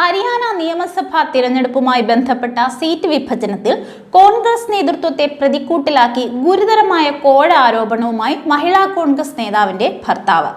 ഹരിയാന നിയമസഭാ തിരഞ്ഞെടുപ്പുമായി ബന്ധപ്പെട്ട സീറ്റ് വിഭജനത്തിൽ കോൺഗ്രസ് നേതൃത്വത്തെ പ്രതിക്കൂട്ടിലാക്കി ഗുരുതരമായ കോഴ ആരോപണവുമായി മഹിളാ കോൺഗ്രസ് നേതാവിന്റെ ഭർത്താവ്.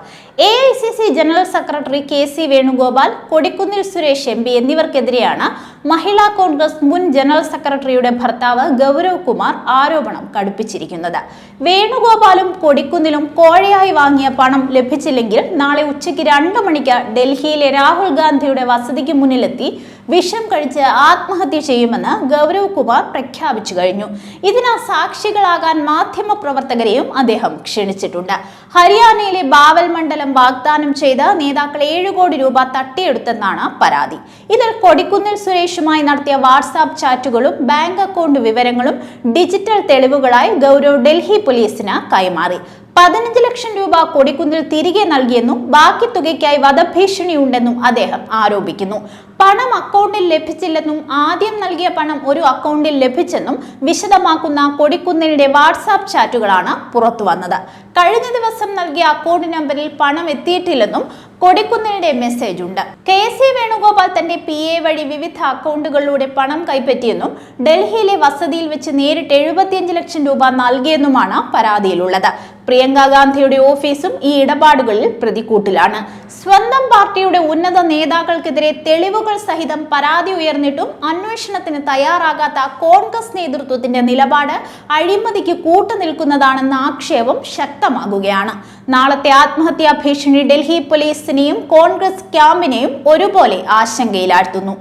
AICC general secretary KC Venugopal, Kodikunnil Suresh MP എന്നിവർക്കെതിരെയാണ് മഹിളാ കോൺഗ്രസ് മുൻ ജനറൽ സെക്രട്ടറിയുടെ ഭർത്താവ് ഗൗരവ് കുമാർ ആരോപണം കടുപ്പിച്ചിരിക്കുന്നത്. വേണുഗോപാലും കൊടിക്കുന്നിലും കോഴയായി വാങ്ങിയ പണം ലഭിച്ചില്ലെങ്കിൽ നാളെ ഉച്ചയ്ക്ക് 2 മണിക്ക് ഡൽഹിയിലെ രാഹുൽ ഗാന്ധിയുടെ വസതിക്ക് മുന്നിലെത്തി വിഷം കഴിച്ച് ആത്മഹത്യ ചെയ്യുമെന്ന് ഗൗരവ് കുമാർ പ്രഖ്യാപിച്ചു കഴിഞ്ഞു. ഇതിന് സാക്ഷികളാകാൻ മാധ്യമപ്രവർത്തകരെയും അദ്ദേഹം ക്ഷണിച്ചിട്ടുണ്ട്. ഹരിയാനയിലെ ബാവൽ മണ്ഡലം വാഗ്ദാനം ചെയ്ത് നേതാക്കൾ 7 കോടി രൂപ തട്ടിയെടുത്തെന്നാണ് പരാതി. ഇതിൽ കൊടിക്കുന്നിൽ സുരേഷുമായി നടത്തിയ വാട്സാപ്പ് ചാറ്റുകളും ബാങ്ക് അക്കൗണ്ട് വിവരങ്ങളും ഡിജിറ്റൽ തെളിവുകളായി ഗൗരവ് ഡൽഹി പോലീസിന് കൈമാറി. 15 ലക്ഷം രൂപ കൊടിക്കുന്നിൽ തിരികെ നൽകിയെന്നും ബാക്കി തുകയ്ക്കായി വധഭീഷണിയുണ്ടെന്നും അദ്ദേഹം ആരോപിക്കുന്നു. പണം അക്കൗണ്ടിൽ ലഭിച്ചില്ലെന്നും ആദ്യം നൽകിയ പണം ഒരു അക്കൗണ്ടിൽ ലഭിച്ചെന്നും വിശദമാക്കുന്ന കൊടിക്കുന്നിലിന്റെ വാട്സാപ്പ് ചാറ്റുകളാണ് പുറത്തു വന്നത്. കഴിഞ്ഞ ദിവസം നൽകിയ അക്കൗണ്ട് നമ്പറിൽ പണം എത്തിയിട്ടില്ലെന്നും കൊടിക്കുന്നിലിന്റെ മെസ്സേജ് ഉണ്ട്. KC വേണുഗോപാൽ തന്റെ PA വഴി വിവിധ അക്കൗണ്ടുകളിലൂടെ പണം കൈപ്പറ്റിയെന്നും ഡൽഹിയിലെ വസതിയിൽ വെച്ച് നേരിട്ട് 75 ലക്ഷം രൂപ നൽകിയെന്നുമാണ് പരാതിയിലുള്ളത്. പ്രിയങ്ക ഗാന്ധിയുടെ ഓഫീസും ഈ ഇടപാടുകളിൽ പ്രതിക്കൂട്ടിലാണ്. സ്വന്തം പാർട്ടിയുടെ ഉന്നത നേതാക്കൾക്കെതിരെ തെളിവുകൾ സഹിതം പരാതി ഉയർന്നിട്ടും അന്വേഷണത്തിന് തയ്യാറാകാത്ത കോൺഗ്രസ് നേതൃത്വത്തിന്റെ നിലപാട് അഴിമതിക്ക് കൂട്ടുനിൽക്കുന്നതാണെന്ന ആക്ഷേപം ശക്തമാകുകയാണ്. നാളത്തെ ആത്മഹത്യാ ഭീഷണി ഡൽഹി പോലീസിനെയും കോൺഗ്രസ് ക്യാമ്പിനെയും ഒരുപോലെ ആശങ്കയിലാഴ്ത്തുന്നു.